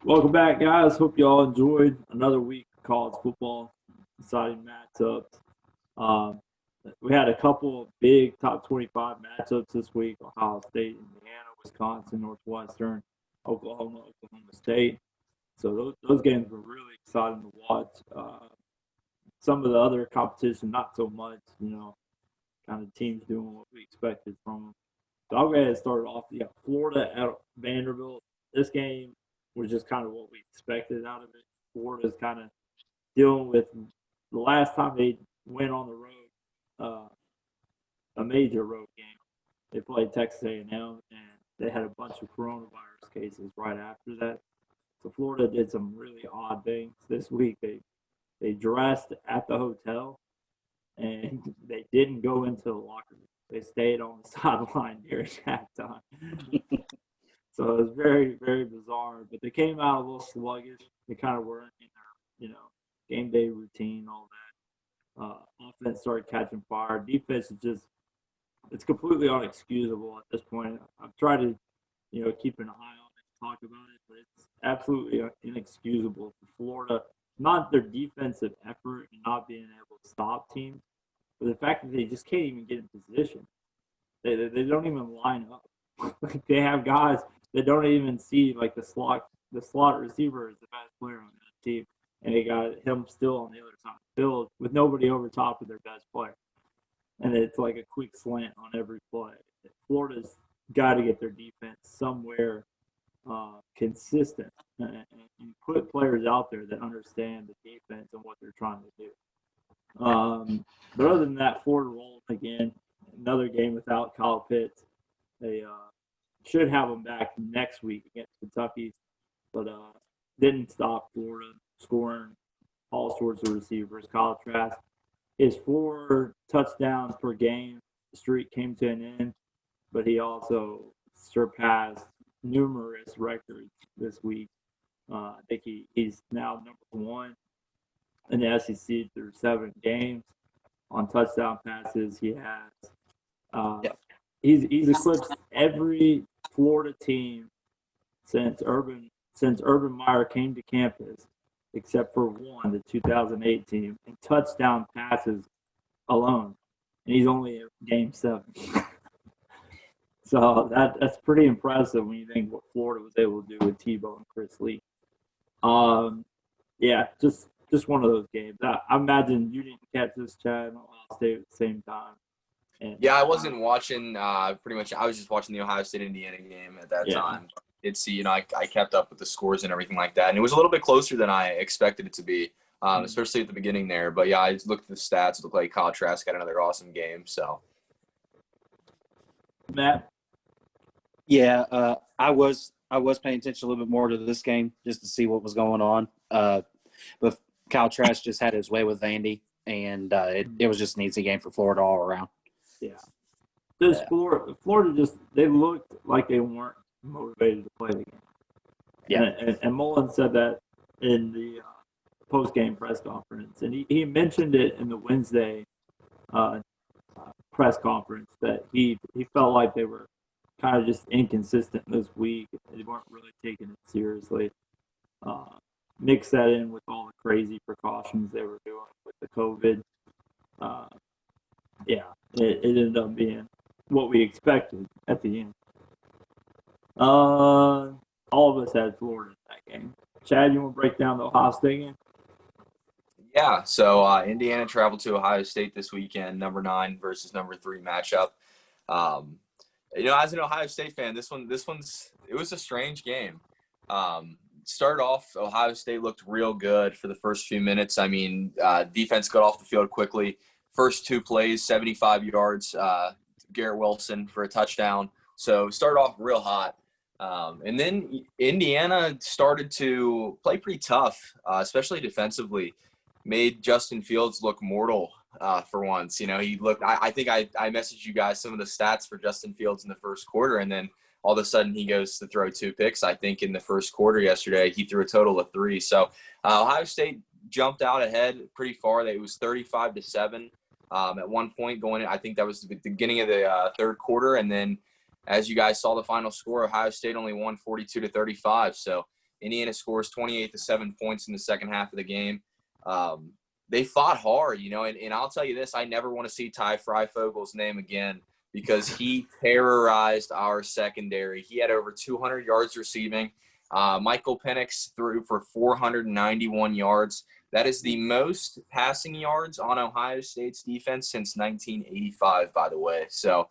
Welcome back, guys. Hope you all enjoyed another week of college football, exciting matchups. Um, we had a couple of big top 25 matchups this week: Ohio State, Indiana, Wisconsin, Northwestern, Oklahoma State. So those games were really exciting to watch. Some of the other competition, not so much. Kind of teams doing what we expected from them. So I'll go ahead and start it off. Yeah, Florida at Vanderbilt. This game was just kind of what we expected out of it. Florida's kind of dealing with the last time they went on the road, a major road game. They played Texas A&M, and they had a bunch of coronavirus cases right after that. So Florida did some really odd things this week. They dressed at the hotel, and they didn't go into the locker room. They stayed on the sideline during halftime. So it was very, very bizarre. But they came out a little sluggish. They kind of weren't in their, game day routine, all that. Offense started catching fire. Defense is just, it's completely unexcusable at this point. I've tried to, keep an eye on it, talk about it, but it's absolutely inexcusable for Florida. Not their defensive effort and not being able to stop teams, but the fact that they just can't even get in position. They don't even line up. Like they have guys that don't even see like the slot receiver is the best player on the team, and they got him still on the other side of the field with nobody over top of their best player, and it's like a quick slant on every play. Florida's got to get their defense somewhere consistent and put players out there that understand the defense and what they're trying to do. But other than that, Florida rolled again. Another game without Kyle Pitts. They should have him back next week against Kentucky, but didn't stop Florida scoring all sorts of receivers. Kyle Trask, his 4 touchdowns per game streak came to an end, but he also surpassed numerous records this week. I think he's now number 1 in the SEC through 7 games. On touchdown passes, he has. He's eclipsed every Florida team since Urban Meyer came to campus, except for one, the 2008 team, in touchdown passes alone, and he's only at game 7. So that's pretty impressive when you think what Florida was able to do with Tebow and Chris Lee. Yeah, just one of those games. I imagine you didn't catch this, Chad, and Ohio State at the same time. And, yeah, I wasn't watching pretty much. I was just watching the Ohio State-Indiana game at that time. I kept up with the scores and everything like that. And it was a little bit closer than I expected it to be, especially at the beginning there. But, yeah, I looked at the stats. It looked like Kyle Trask had another awesome game. So, Matt? Yeah, I was paying attention a little bit more to this game just to see what was going on. But Kyle Trask just had his way with Vandy, and it was just an easy game for Florida all around. Yeah. Florida just – they looked like they weren't motivated to play the game. Yeah. And Mullen said that in the post-game press conference. And he mentioned it in the Wednesday press conference that he felt like they were kind of just inconsistent this week. They weren't really taking it seriously. Mix that in with all the crazy precautions they were doing with the COVID. It ended up being what we expected at the end. All of us had Florida in that game. Chad, you want to break down the Ohio State game? Yeah, so Indiana traveled to Ohio State this weekend, number 9 versus number 3 matchup. As an Ohio State fan, it was a strange game. Started off, Ohio State looked real good for the first few minutes. I mean, defense got off the field quickly. First 2 plays, 75 yards, Garrett Wilson for a touchdown. So started off real hot. And then Indiana started to play pretty tough, especially defensively. Made Justin Fields look mortal for once. He looked – I think I messaged you guys some of the stats for Justin Fields in the first quarter, and then all of a sudden he goes to throw 2 picks. I think in the first quarter yesterday he threw a total of 3. So Ohio State jumped out ahead pretty far. It was 35-7 at one point going in. I think that was the beginning of the third quarter, and then as you guys saw the final score, Ohio State only won 42-35. So Indiana scores 28 to 7 points in the second half of the game. They fought hard, and I'll tell you this, I never want to see Ty Fryfogel's name again because he terrorized our secondary. He had over 200 yards receiving. Michael Penix threw for 491 yards. That is the most passing yards on Ohio State's defense since 1985, by the way. So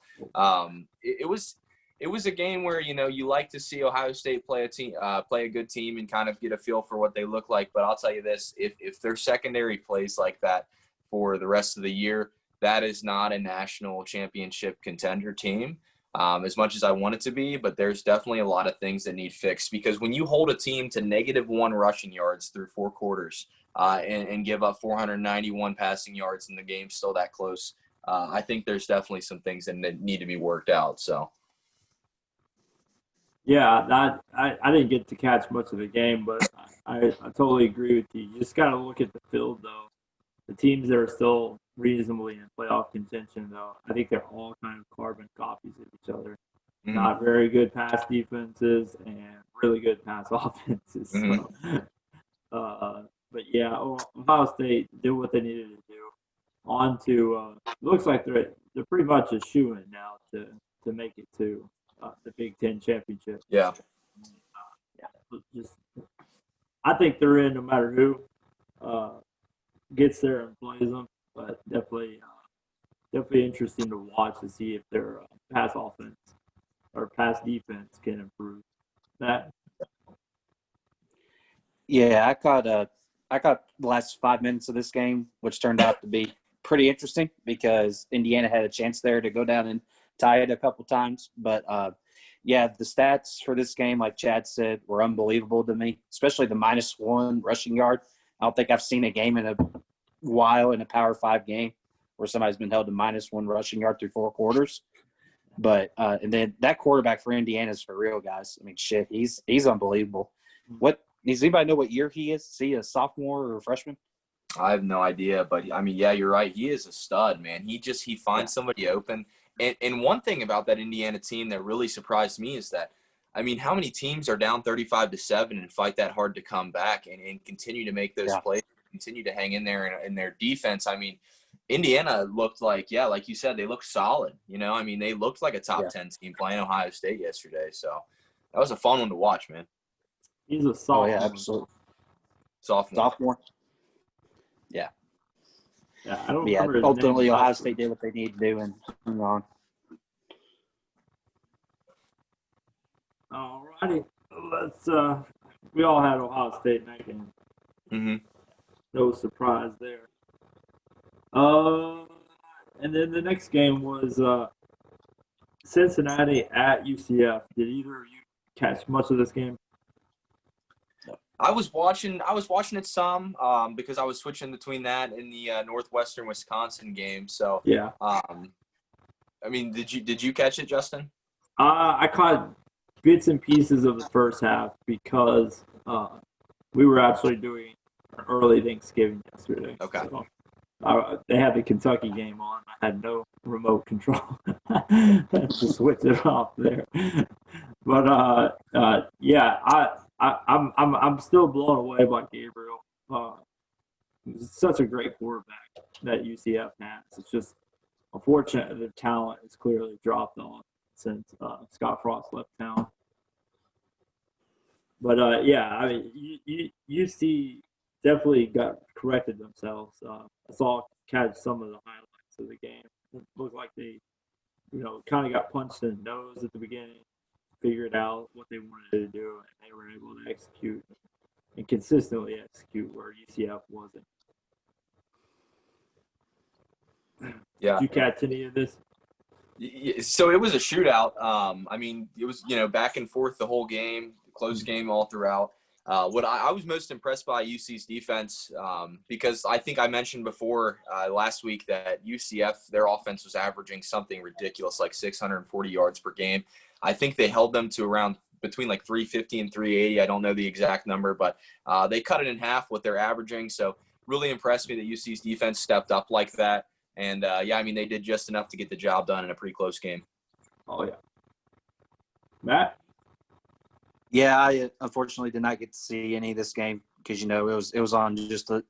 it was a game where, you like to see Ohio State play a good team and kind of get a feel for what they look like. But I'll tell you this, if their secondary plays like that for the rest of the year, that is not a national championship contender team. As much as I want it to be, but there's definitely a lot of things that need fixed because when you hold a team to -1 rushing yards through 4 quarters and give up 491 passing yards and the game's still that close, I think there's definitely some things that need to be worked out. So. Yeah, I didn't get to catch much of the game, but I totally agree with you. You just got to look at the field, though. The teams that are still reasonably in playoff contention, though, I think they're all kind of carbon copies of each other. Mm-hmm. Not very good pass defenses and really good pass offenses. Mm-hmm. So, but yeah, Ohio State did what they needed to do. On to looks like they're pretty much a shoo-in now to make it to the Big Ten championship. Yeah. I think they're in no matter who gets there and plays them. But definitely interesting to watch to see if their pass offense or pass defense can improve. That. Yeah, I caught the last 5 minutes of this game, which turned out to be pretty interesting because Indiana had a chance there to go down and tie it a couple times. But, yeah, the stats for this game, like Chad said, were unbelievable to me, especially the -1 rushing yard. I don't think I've seen a game in a while in a Power 5 game where somebody's been held to -1 rushing yard through 4 quarters. But and then that quarterback for Indiana is for real, guys. I mean, shit, he's unbelievable. Does anybody know what year he is? Is he a sophomore or a freshman? I have no idea, but I mean, yeah, you're right. He is a stud, man. He finds somebody open. And one thing about that Indiana team that really surprised me is that, I mean, how many teams are down 35-7 and fight that hard to come back and continue to make those plays, continue to hang in there in their defense? I mean, Indiana looked like, like you said, they looked solid. I mean, they looked like a top 10 team playing Ohio State yesterday. So that was a fun one to watch, man. He's a sophomore. Oh, yeah, absolutely. Sophomore. Yeah. Yeah, I don't remember his ultimately, name. Ohio State did what they needed to do and hung on. All righty. Let's we all had Ohio State in that game. Mm-hmm. No surprise there. And then the next game was Cincinnati at UCF. Did either of you catch much of this game? I was watching it some because I was switching between that and the Northwestern Wisconsin game. So yeah. I mean, did you catch it, Justin? I caught bits and pieces of the first half because we were actually doing an early Thanksgiving yesterday. Okay. So, they had the Kentucky game on. I had no remote control to switch it off there. But yeah, I'm still blown away by Gabriel. He's such a great quarterback that UCF has. It's just unfortunate the talent has clearly dropped off since Scott Frost left town. But yeah, I mean, UC definitely got corrected themselves. I saw catch some of the highlights of the game. It looked like they, kind of got punched in the nose at the beginning, figured out what they wanted to do, and they were able to execute and consistently execute where UCF wasn't. Yeah. Did you catch any of this? So it was a shootout. I mean, it was, back and forth the whole game, close game all throughout. What I was most impressed by UC's defense, because I think I mentioned before last week that UCF, their offense was averaging something ridiculous, like 640 yards per game. I think they held them to around between like 350 and 380. I don't know the exact number, but they cut it in half what they're averaging. So really impressed me that UC's defense stepped up like that. And, yeah, I mean, they did just enough to get the job done in a pretty close game. Oh, yeah. Matt? Yeah, I unfortunately did not get to see any of this game because it was on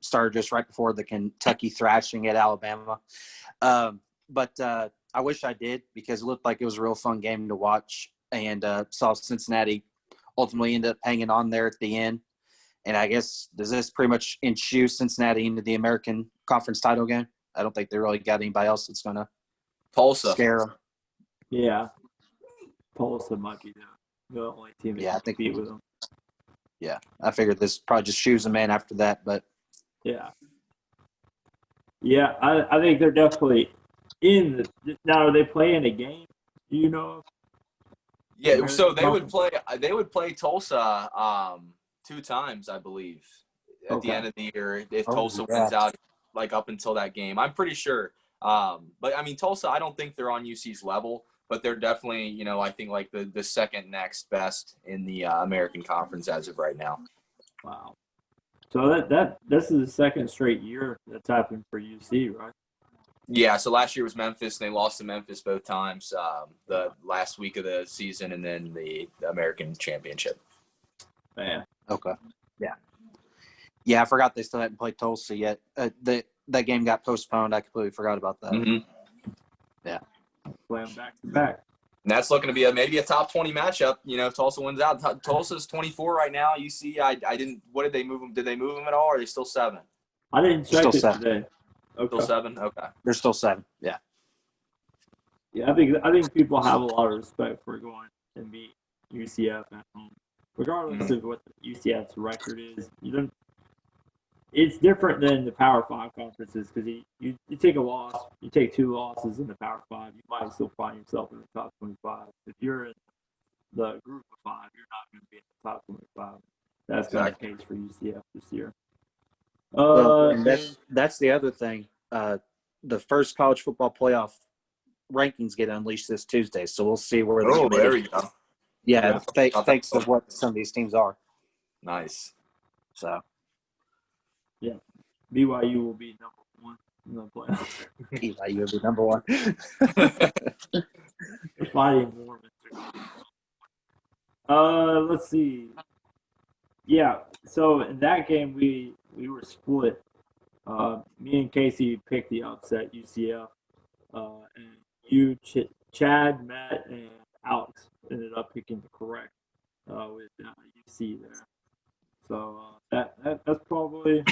started just right before the Kentucky thrashing at Alabama. But I wish I did because it looked like it was a real fun game to watch, and saw Cincinnati ultimately end up hanging on there at the end. And I guess does this pretty much ensue Cincinnati into the American Conference title game? I don't think they really got anybody else that's going to Tulsa. scare them. Yeah, Tulsa might be the only team that Yeah, I can think- compete with them. Yeah, I figured this probably just shoes them in after that, but Yeah. Yeah, I think they're definitely in the. Now, are they playing a game? Do you know? Yeah, so they would play Tulsa 2 times, I believe, at the Okay. end of the year if Oh, Tulsa yeah. wins out, like up until that game. I'm pretty sure. But I mean, Tulsa, I don't think they're on UC's level, but they're definitely, I think like the second next best in the American Conference as of right now. Wow. So this is the second straight year that's happened for UC, right? Yeah, so last year was Memphis, and they lost to Memphis both times, the last week of the season and then the American Championship. Man. okay. Yeah, I forgot they still hadn't played Tulsa yet. That game got postponed. I completely forgot about that. Mm-hmm. Play them back to back. And that's looking to be maybe a top 20 matchup. If Tulsa wins out. Tulsa's 24 right now. UC, I didn't. What did they move them? Did they move them at all? Or are they still 7? I didn't check Still it seven. today. Okay. Still 7. Okay. They're still 7. Yeah. Yeah, I think people have a lot of respect for going and beat UCF at home, regardless of what UCF's record is. It's different than the Power 5 conferences because you take a loss, you take 2 losses in the Power 5, you might still find yourself in the top 25. If you're in the group of 5, you're not going to be in the top 25. That's not the case for UCF this year. And that's the other thing. The first college football playoff rankings get unleashed this Tuesday, so we'll see where the committee. There we go. Yeah, thanks to what some of these teams are. Nice. So BYU will be number 1 in the playoffs. BYU will be number 1. The Fighting Mormons let's see. Yeah, so in that game we were split. Me and Casey picked the upset, UCF, and you, Chad, Matt, and Alex ended up picking the correct with UC there. So that's probably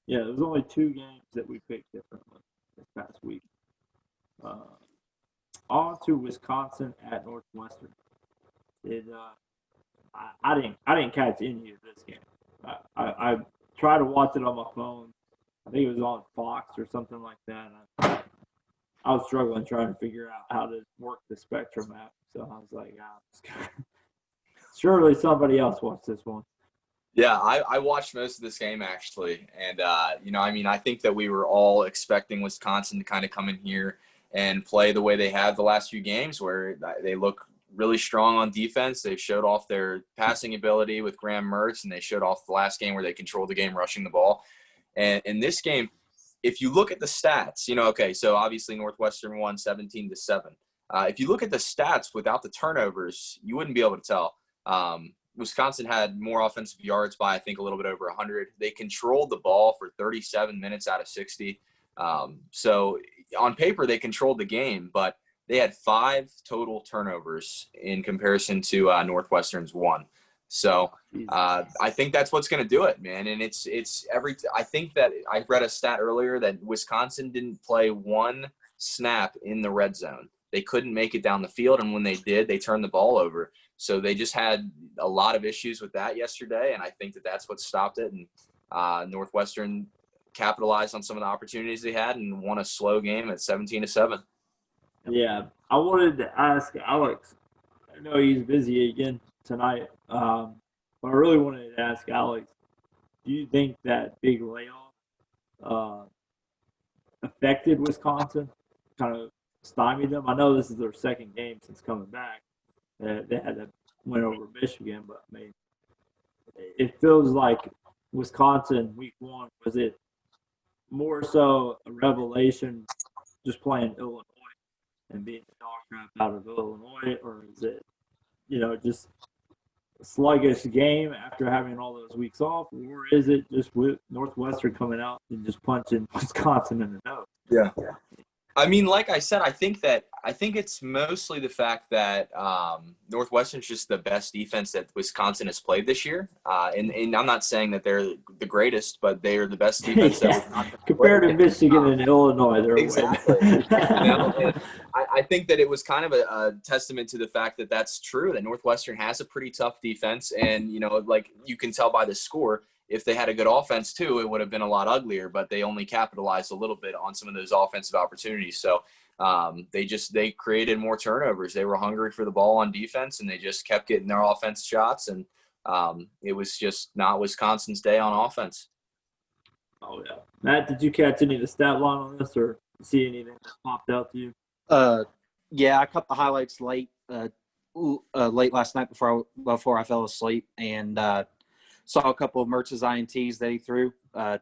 there's only 2 games that we picked differently this past week. On to Wisconsin at Northwestern. I didn't catch any of this game. I tried to watch it on my phone. I think it was on Fox or something like that. I was struggling trying to figure out how to work the Spectrum app. So I was like, surely somebody else watched this one. Yeah, I watched most of this game actually, and I think that we were all expecting Wisconsin to kind of come in here and play the way they have the last few games, where they look really strong on defense. They've showed off their passing ability with Graham Mertz, and they showed off the last game where they controlled the game rushing the ball. And in this game, if you look at the stats, so obviously Northwestern won 17-7. If you look at the stats without the turnovers, you wouldn't be able to tell. Wisconsin had more offensive yards by, I think, a little bit over 100. They controlled the ball for 37 minutes out of 60. So on paper, they controlled the game, but they had 5 total turnovers in comparison to Northwestern's 1. So I think that's what's going to do it, man. And I think that I read a stat earlier that Wisconsin didn't play 1 snap in the red zone. They couldn't make it down the field, and when they did, they turned the ball over. So they just had a lot of issues with that yesterday, and I think that that's what stopped it. And Northwestern capitalized on some of the opportunities they had and won a slow game at 17-7. Yeah, I wanted to ask Alex. I know he's busy again tonight, but I really wanted to ask Alex, do you think that big layoff affected Wisconsin, kind of stymied them? I know this is their second game since coming back. They had to win over Michigan, but I mean, it feels like Wisconsin week 1, was it more so a revelation just playing Illinois and being the dog crap out of Illinois, or is it, just sluggish game after having all those weeks off, or is it just with Northwestern coming out and just punching Wisconsin in the nose? Yeah. I mean, like I said, I think it's mostly the fact that Northwestern's just the best defense that Wisconsin has played this year. And I'm not saying that they're the greatest, but they are the best defense that Wisconsin compared to played. Michigan and Illinois, they're Exactly. winning. And I think that it was kind of a testament to the fact that that's true, that Northwestern has a pretty tough defense. And, like you can tell by the score, if they had a good offense too, it would have been a lot uglier, but they only capitalized a little bit on some of those offensive opportunities. So they created more turnovers. They were hungry for the ball on defense, and they just kept getting their offense shots. And it was just not Wisconsin's day on offense. Oh, yeah. Matt, did you catch any of the stat line on this or see anything that popped out to you? Yeah, I caught the highlights late last night before I fell asleep, and saw a couple of Mertz's INTs that he threw,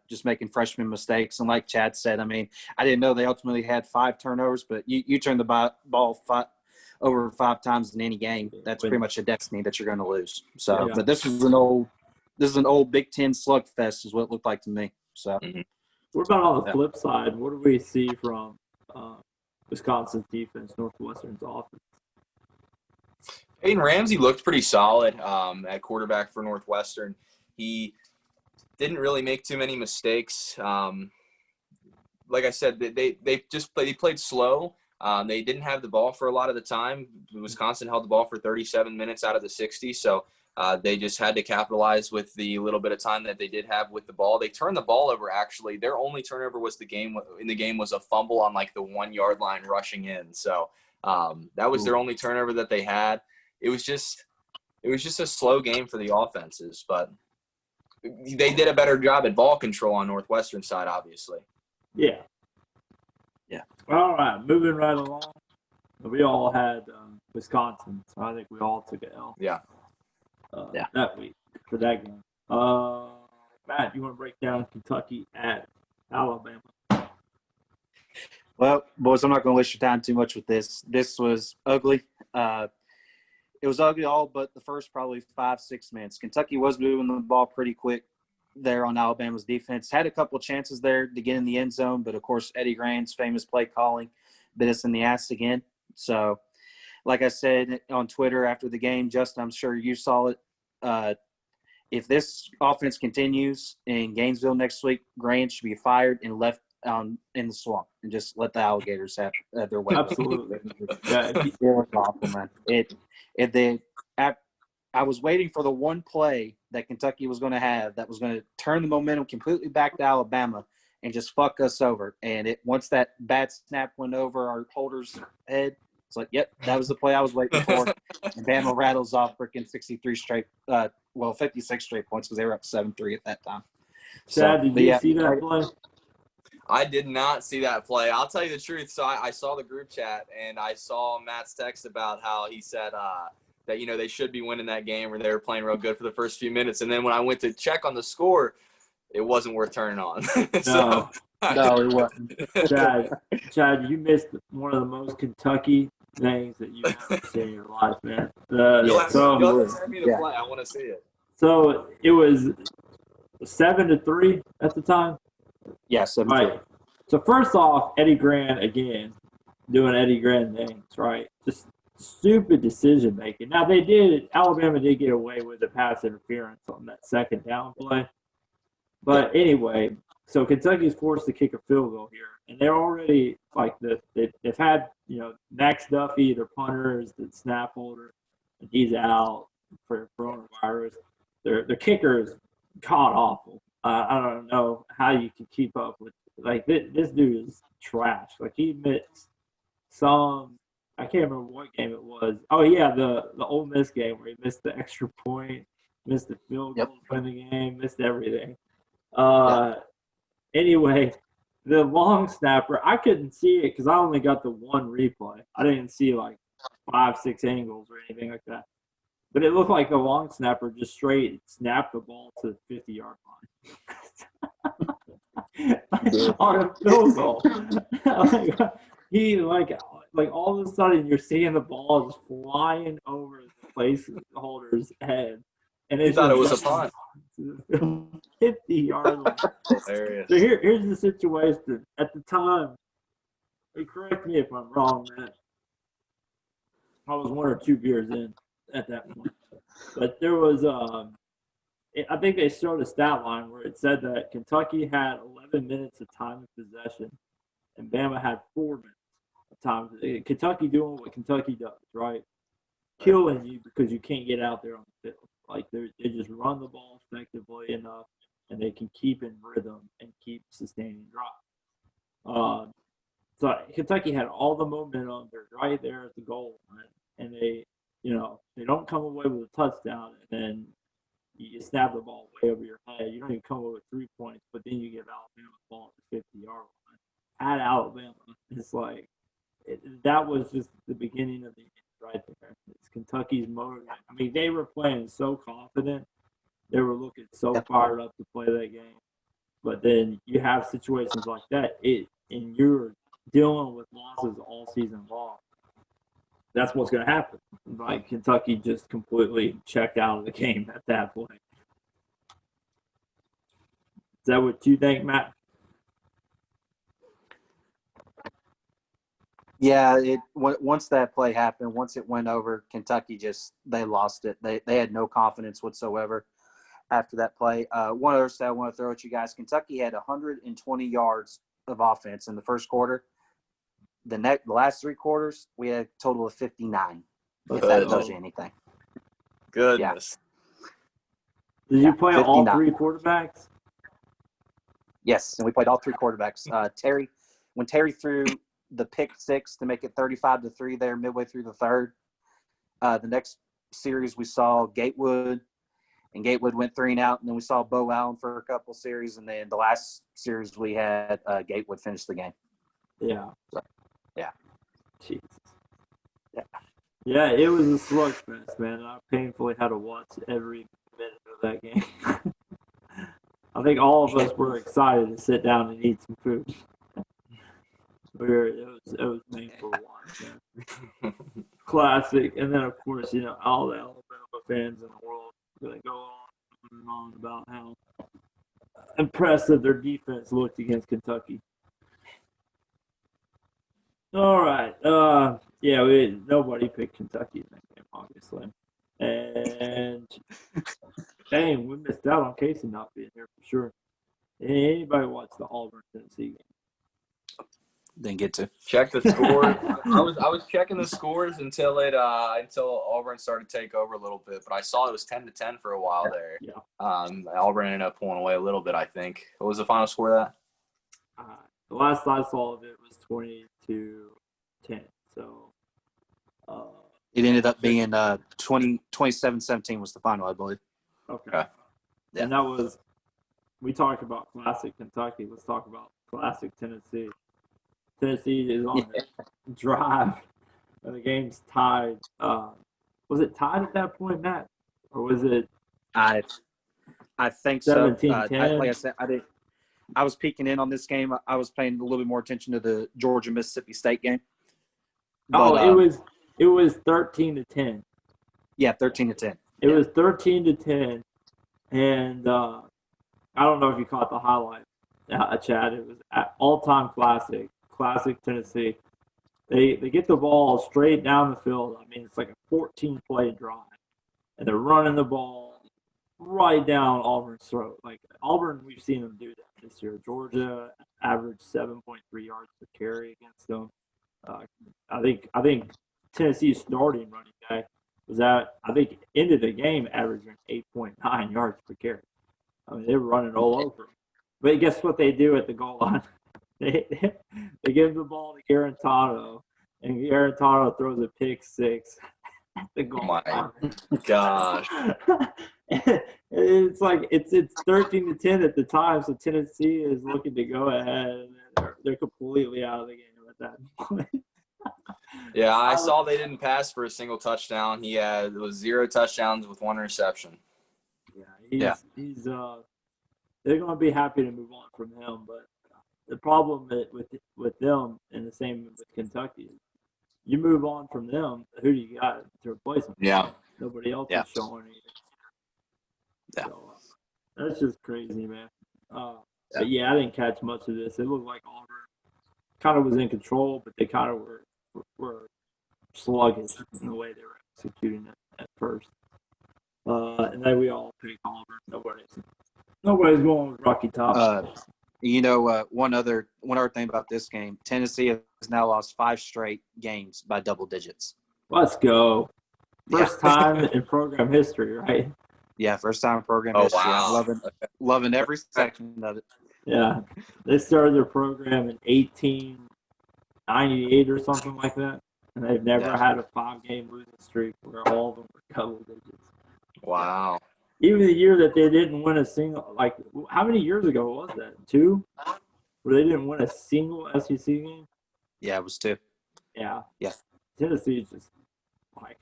just making freshman mistakes. And like Chad said, I mean, I didn't know they ultimately had 5 turnovers, but you turn the ball over 5 times in any game, that's pretty much a destiny that you're going to lose. So, but this is an old Big Ten slugfest, is what it looked like to me. So, what about on the flip side? What do we see from Wisconsin's defense, Northwestern's offense? Peyton Ramsey looked pretty solid at quarterback for Northwestern. He didn't really make too many mistakes. Like I said, they played slow. They didn't have the ball for a lot of the time. Wisconsin held the ball for 37 minutes out of the 60, so they just had to capitalize with the little bit of time that they did have with the ball. They turned the ball over, actually. Their only turnover was in the game was a fumble on like the 1-yard line rushing in. So that was their only turnover that they had. It was just a slow game for the offenses, but they did a better job at ball control on Northwestern side, obviously. Yeah. All right, moving right along. We all had Wisconsin, so I think we all took an L. Yeah. That week for that game. Matt, you want to break down Kentucky at Alabama? Well, boys, I'm not going to waste your time too much with this. This was ugly. It was ugly all but the first probably 5-6 minutes. Kentucky was moving the ball pretty quick there on Alabama's defense. Had a couple of chances there to get in the end zone, but, of course, Eddie Grant's famous play calling bit us in the ass again. So, like I said on Twitter after the game, Justin, I'm sure you saw it. If this offense continues in Gainesville next week, Grant should be fired and left in the swamp and just let the alligators have their way. Absolutely. It was awful, man. I was waiting for the one play that Kentucky was going to have that was going to turn the momentum completely back to Alabama and just fuck us over. And once that bad snap went over our holder's head, it's like, yep, that was the play I was waiting for. And Bama rattles off freaking 56 straight points because they were up 7-3 at that time. Chad, did you see that play? I did not see that play. I'll tell you the truth. So I saw the group chat, and I saw Matt's text about how he said that, they should be winning that game or they were playing real good for the first few minutes. And then when I went to check on the score, it wasn't worth turning on. No, it wasn't. Chad, you missed one of the most Kentucky things that you've ever seen in your life, man. You'll have to send me the play. I want to see it. So it was 7-3 at the time? Yeah, 7-3. Right. So first off, Eddie Grant again doing Eddie Grant things, right? Just stupid decision making. Now Alabama did get away with the pass interference on that second down play. But anyway, so Kentucky's forced to kick a field goal here. And they're already like they've had, Max Duffy, their punter, is the snap holder, and he's out for coronavirus. Their kicker is god awful. I don't know how you can keep up with this dude is trash. Like he missed I can't remember what game it was. Oh yeah, the Ole Miss game where he missed the extra point, missed the field goal to win the game, missed everything. Anyway, the long snapper, I couldn't see it because I only got the one replay. I didn't see like 5-6 angles or anything like that. But it looked like the long snapper just straight snapped the ball to the 50-yard line on a field goal. He like all of a sudden you're seeing the ball just flying over placeholder's head, and He it's thought it was just a punt. 50-yard line. Hilarious. So here's the situation. At the time, correct me if I'm wrong, Matt. I was 1 or 2 beers in at that point, but there was I think they showed a stat line where it said that Kentucky had 11 minutes of time of possession, and Bama had 4 minutes of time. Kentucky doing what Kentucky does, right? Killing you because you can't get out there on the field. Like they just run the ball effectively enough, and they can keep in rhythm and keep sustaining drives. So Kentucky had all the momentum. They're right there at the goal line, and they don't come away with a touchdown, and then you snap the ball way over your head. You don't even come away with 3 points, but then you give Alabama the ball at the 50-yard line. At Alabama, it's like that was just the beginning of the end right there. It's Kentucky's motor. I mean, they were playing so confident. They were looking so fired up to play that game. But then you have situations like that, and you're dealing with losses all season long. That's what's going to happen. Like Kentucky just completely checked out of the game at that point. Is that what you think, Matt? Yeah, once that play happened, once it went over, Kentucky they lost it. They had no confidence whatsoever after that play. One other stat I want to throw at you guys: Kentucky had 120 yards of offense in the first quarter. The last 3 quarters, we had a total of 59. If that tells you anything. Goodness. Did you play 59. all 3 quarterbacks? Yes, and we played all 3 quarterbacks. When Terry threw the pick 6 to make it 35-3 there midway through the third, the next series we saw Gatewood, and Gatewood went 3 and out, and then we saw Bo Allen for a couple series, and then the last series we had Gatewood finish the game. Yeah. Yeah. Jesus. Yeah. Yeah, it was a slugfest, man. I painfully had to watch every minute of that game. I think all of us were excited to sit down and eat some food. It was painful to watch, man. Classic. And then, of course, all the Alabama fans in the world going to go on and on about how impressive their defense looked against Kentucky. All right. Nobody picked Kentucky in that game, obviously. And, dang, we missed out on Casey not being here for sure. Anybody watch the Auburn-Tennessee game? Didn't get to. Check the score. I was checking the scores until Auburn started to take over a little bit, but I saw it was 10-10 for a while there. Yeah. Auburn ended up pulling away a little bit, I think. What was the final score of that? The last I saw of it was 20-10. So It ended up being 27-17 was the final, I believe. Okay. Yeah. And that was – we talked about classic Kentucky. Let's talk about classic Tennessee. Tennessee is on the drive, and the game's tied. Was it tied at that point, Matt? Or was it I think so. 17-10? Like I said, I was peeking in on this game. I was paying a little bit more attention to the Georgia-Mississippi State game. But, it was 13-10. Yeah, 13-10. It was 13-10, and I don't know if you caught the highlight, Chad. It was all-time classic Tennessee. They get the ball straight down the field. I mean, it's like a 14-play drive, and they're running the ball right down Auburn's throat. Like Auburn, we've seen them do that this year. Georgia averaged 7.3 yards per carry against them. I think Tennessee's starting running back was ended the game averaging 8.9 yards per carry. I mean, they were running all over them. But guess what they do at the goal line? They give the ball to Garantano, and Garantano throws a pick 6 at the goal line. Gosh. It's like it's 13-10 at the time, so Tennessee is looking to go ahead, and they're completely out of the game at that point. Yeah, I saw they didn't pass for a single touchdown. It was 0 touchdowns with 1 reception. Yeah, he's they're going to be happy to move on from him, but the problem with them, and the same with Kentucky, is you move on from them, who do you got to replace them? Yeah. Nobody else Yeah. is showing anything. Yeah. So, that's just crazy, man. Yeah. But yeah, I didn't catch much of this. It looked like Auburn kind of was in control, but they kind of were sluggish in the way they were executing it at first. And then we all picked Auburn. Nobody's going with Rocky Top. One other thing about this game, Tennessee has now lost 5 straight games by double digits. Let's go. First Yeah. time in program history, right? Yeah, first time in program Oh, history. wow. I'm loving every second of it. Yeah. They started their program in 1898 or something like that. And they've never had a 5-game losing streak where all of them were double digits. Wow. Even the year that they didn't win a single, like, how many years ago was that? 2? Where they didn't win a single SEC game? Yeah, it was 2. Yeah. Yeah. Tennessee is just, like,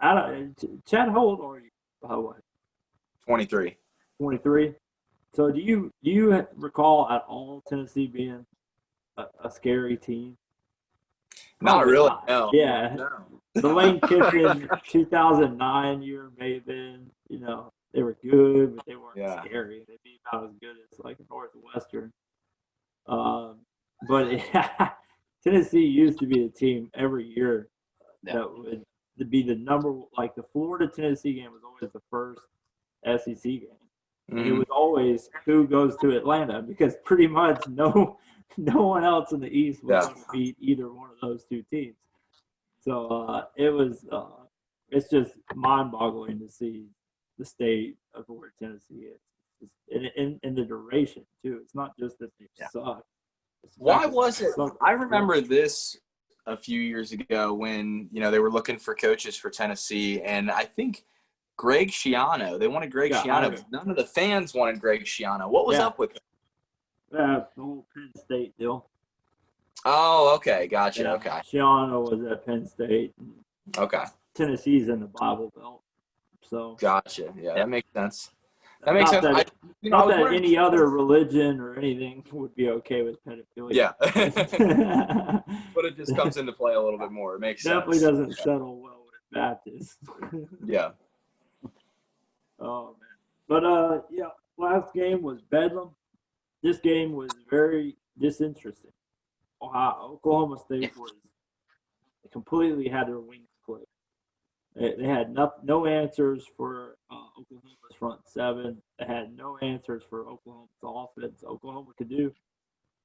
I don't, Chad, how old are you, by the way? 23. 23. So do you recall at all Tennessee being a scary team? Not Probably really. not. No. Yeah. No. The Lane Kiffin 2009 year may have been, they were good, but they weren't Yeah. scary. They'd be about as good as like Northwestern. But Tennessee used to be a team every year that would be the number, like the Florida Tennessee game was always the first SEC game. And it was always who goes to Atlanta because pretty much no one else in the East was going to beat either one of those two teams. So it's just mind-boggling to see the state of where Tennessee is, and the duration too. It's not just that they suck. Why was it? I remember this a few years ago when they were looking for coaches for Tennessee, and I think Greg Schiano. They wanted Greg Schiano, but none of the fans wanted Greg Schiano. What was up with it? The whole Penn State deal. Oh, okay. Gotcha. Yeah, Okay. Schiano was at Penn State. Okay. Tennessee's in the Bible Belt. So Gotcha. Yeah, that makes sense. That makes sense. Not that any other religion or anything would be okay with pedophilia. Yeah. But it just comes into play a little bit more. It makes Definitely sense. doesn't settle well with Baptists. Yeah. Oh, man. But, last game was Bedlam. This game was very disinteresting. Oklahoma State completely had their wings clipped. They had no answers for Oklahoma's front seven. They had no answers for Oklahoma's offense. Oklahoma could do,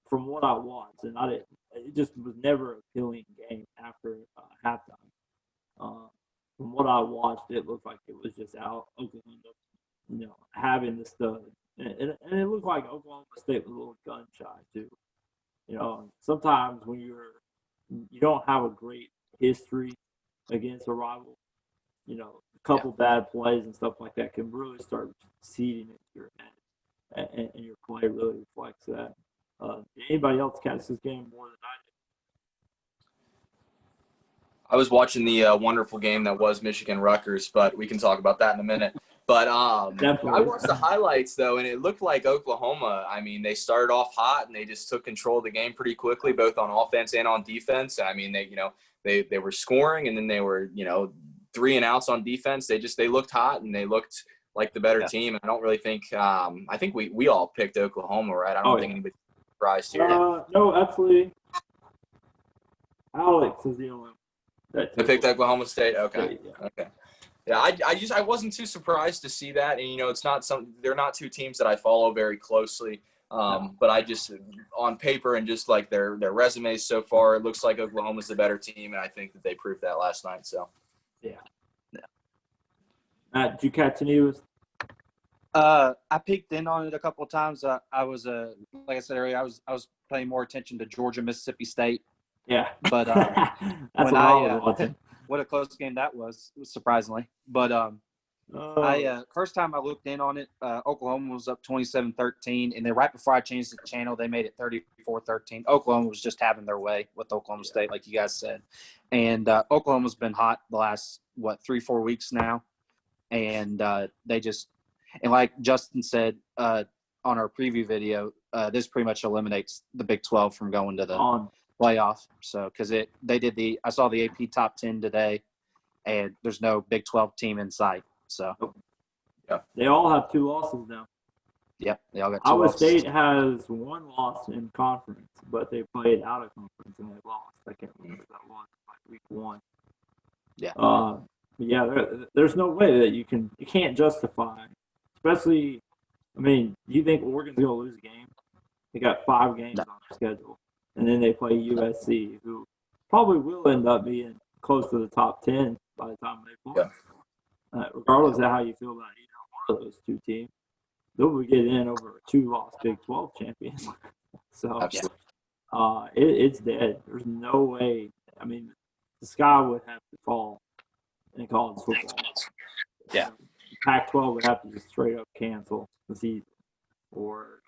from what I watched, and it just was never an appealing game after halftime. From what I watched, it looked like it was just out Oklahoma, having the stud. And it looked like Oklahoma State was a little gun shy too. Sometimes when you don't have a great history against a rival, a couple bad plays and stuff like that can really start seeding into your head, and your play really reflects that. Did anybody else catch this game more than I did? I was watching the wonderful game that was Michigan-Rutgers, but we can talk about that in a minute. But I watched the highlights, though, and it looked like Oklahoma, I mean, they started off hot, and they just took control of the game pretty quickly, both on offense and on defense. I mean, they were scoring, and then they were, 3 and outs on defense. They looked hot, and they looked like the better team. And I don't really think I think we all picked Oklahoma, right? I don't think anybody's surprised here. No, absolutely. Alex is the only one. I picked Oklahoma State. Okay. State, yeah. Okay. Yeah, I wasn't too surprised to see that, and it's not they're not two teams that I follow very closely. But I just, on paper and just like their resumes so far, it looks like Oklahoma's the better team, and I think that they proved that last night. So. Yeah. Matt, did you catch any of this? I peeked in on it a couple of times. I was like I said earlier, I was paying more attention to Georgia, Mississippi State. Yeah. But that's what I was watching. What a close game that was, surprisingly. But first time I looked in on it, Oklahoma was up 27-13, and then right before I changed the channel, they made it 34-13. Oklahoma was just having their way with Oklahoma State, like you guys said. And Oklahoma's been hot the last, 3-4 weeks now. And they just – and like Justin said on our preview video, this pretty much eliminates the Big 12 from going to the playoff. So because I saw the AP top 10 today, and there's no Big 12 team in sight. So, They all have 2 losses now. yep, they all got 2 Iowa losses. State has 1 loss in conference, but they played out of conference and they lost. I can't remember if that was like week 1. Yeah. But yeah, there's no way that you can't justify, especially. I mean, do you think Oregon's going to lose a game? They got 5 games on their schedule, and then they play USC, who probably will end up being close to the top 10 by the time they play. Yeah. Regardless of how you feel about either one of those 2 teams, they'll be getting in over a 2-loss Big 12 champion. So Absolutely. it's dead. There's no way. I mean, the sky would have to fall in college football. Yeah. Pac-12 would have to just straight up cancel the season, or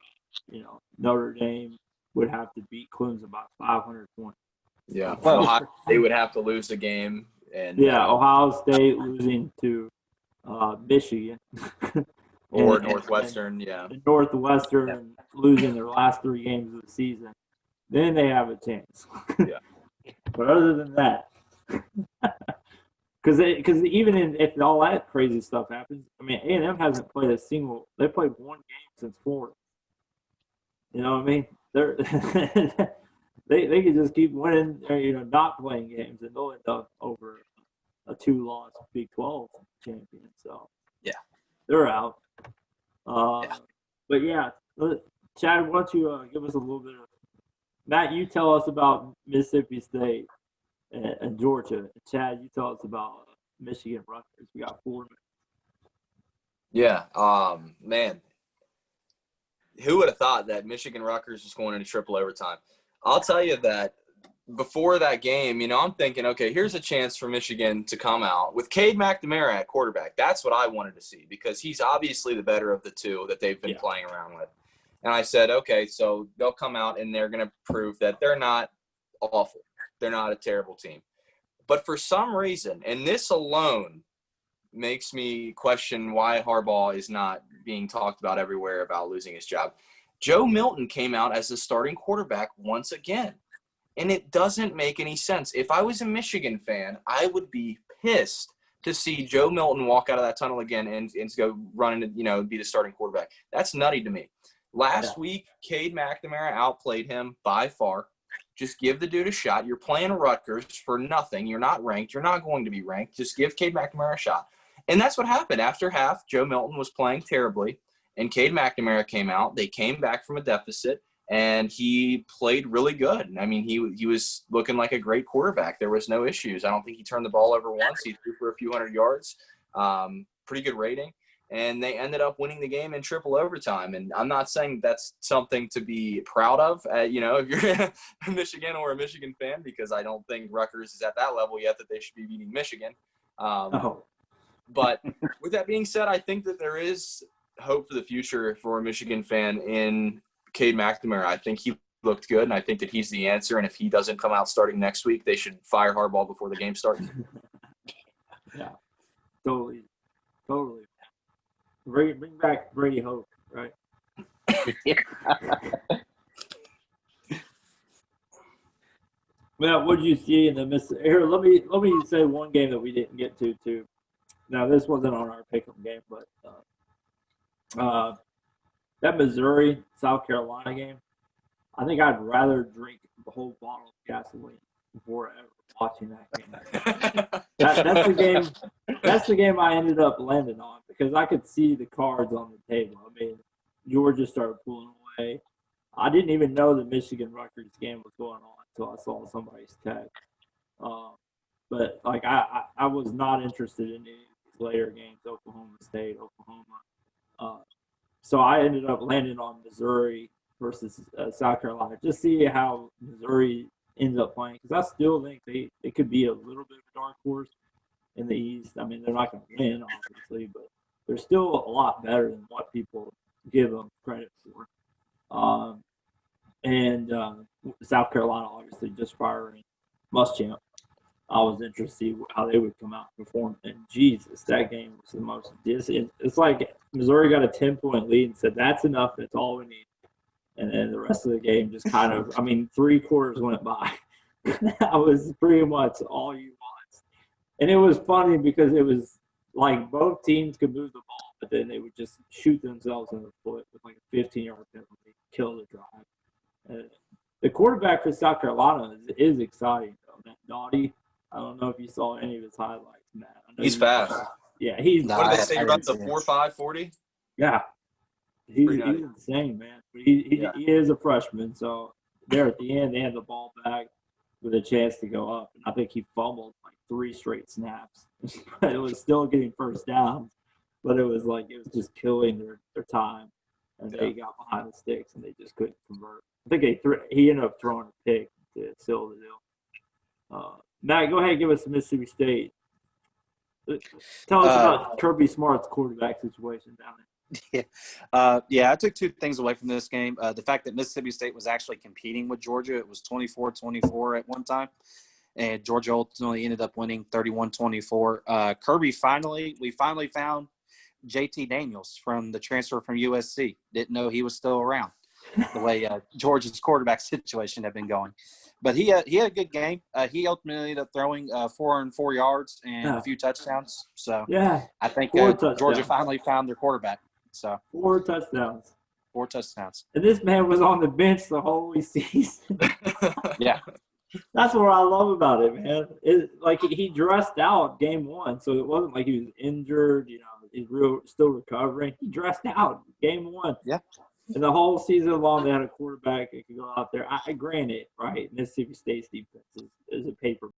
Notre Dame would have to beat Clemson by 500 points. Yeah. Well, Ohio State would have to lose the game. And Ohio State losing to Michigan. or and Northwestern, yeah. Northwestern losing their last 3 games of the season. Then they have a chance. Yeah. But other than that, because even if all that crazy stuff happens, I mean, A&M hasn't played a single. They played 1 game since Florida. You know what I mean? They're they could just keep winning, or not playing games, and they'll end up over a 2-loss Big 12 champion. So yeah, they're out. Yeah. But yeah, Chad, why don't you give us a little bit of Matt? You tell us about Mississippi State and Georgia. Chad, you tell us about Michigan Rutgers. We got 4 minutes. Yeah. Man, who would have thought that Michigan Rutgers was going into triple overtime? I'll tell you that before that game, I'm thinking, okay, here's a chance for Michigan to come out with Cade McNamara at quarterback. That's what I wanted to see, because he's obviously the better of the 2 that they've been playing around with. And I said, okay, so they'll come out and they're going to prove that they're not awful. They're not a terrible team. But for some reason, and this alone makes me question why Harbaugh is not being talked about everywhere about losing his job. Joe Milton came out as the starting quarterback once again. And it doesn't make any sense. If I was a Michigan fan, I would be pissed to see Joe Milton walk out of that tunnel again and go run and, be the starting quarterback. That's nutty to me. Last week, Cade McNamara outplayed him by far. Just give the dude a shot. You're playing Rutgers for nothing. You're not ranked. You're not going to be ranked. Just give Cade McNamara a shot. And that's what happened. After half, Joe Milton was playing terribly, and Cade McNamara came out. They came back from a deficit, and he played really good. I mean, he was looking like a great quarterback. There was no issues. I don't think he turned the ball over once. He threw for a few hundred yards. Pretty good rating. And they ended up winning the game in triple overtime. And I'm not saying that's something to be proud of, if you're a Michigan or a Michigan fan, because I don't think Rutgers is at that level yet that they should be beating Michigan. But with that being said, I think that there is hope for the future for a Michigan fan in Cade McNamara. I think he looked good, and I think that he's the answer. And if he doesn't come out starting next week, they should fire Harbaugh before the game starts. Yeah, totally. Bring back Brady Hoke, right? Well, what did you see in the Here, let me say one game that we didn't get to too. Now, this wasn't on our pick'em game, but that Missouri South Carolina game, I think I'd rather drink the whole bottle of gasoline before ever watching that game. That's the game. That's the game I ended up landing on because I could see the cards on the table. I mean, Georgia started pulling away. I didn't even know the Michigan Rutgers game was going on until I saw somebody's text. But like I was not interested in any of these later games, Oklahoma State, Oklahoma. So I ended up landing on Missouri versus South Carolina. Just see how Missouri ends up playing because I still think they could be a little bit of a dark horse in the East. I mean, they're not going to win, obviously, but they're still a lot better than what people give them credit for. South Carolina, obviously, just firing Muschamp. I was interested to see how they would come out and perform. And, Jesus, that game was the most – it's like Missouri got a 10-point lead and said, that's enough. That's all we need. And then the rest of the game just kind of – 3 quarters went by. That was pretty much all you want. And it was funny because it was like both teams could move the ball, but then they would just shoot themselves in the foot with like a 15-yard penalty, kill the drive. The quarterback for South Carolina is exciting, though. That Naughty, I don't know if you saw any of his highlights, Matt. I know He's fast. Yeah, he's No, What I- did they say I about didn't the see it. 4.5 40? yeah. He's Pretty nutty. insane, man. But he Yeah. is a freshman, so there at the end they had the ball back with a chance to go up, and I think he fumbled like 3 straight snaps. It was still getting first downs, but it was just killing their time, and they got behind the sticks and they just couldn't convert. I think he ended up throwing a pick to seal the deal. Matt, go ahead and give us Mississippi State. Tell us about Kirby Smart's quarterback situation down there. Yeah, I took 2 things away from this game. The fact that Mississippi State was actually competing with Georgia. It was 24-24 at one time, and Georgia ultimately ended up winning 31-24. We finally found JT Daniels from the transfer from USC. Didn't know he was still around the way Georgia's quarterback situation had been going. But he had a good game. He ultimately ended up throwing 404 yards and a few touchdowns. So Yeah, I think 4 Georgia touchdowns. finally found their quarterback. So 4 touchdowns. 4 touchdowns. And this man was on the bench the whole season. Yeah. That's what I love about it, man. Like he dressed out game 1, so it wasn't like he was injured. He's still recovering. He dressed out game 1. Yeah. And the whole season long, they had a quarterback that could go out there. I grant it, right? Mississippi State's defense is a paper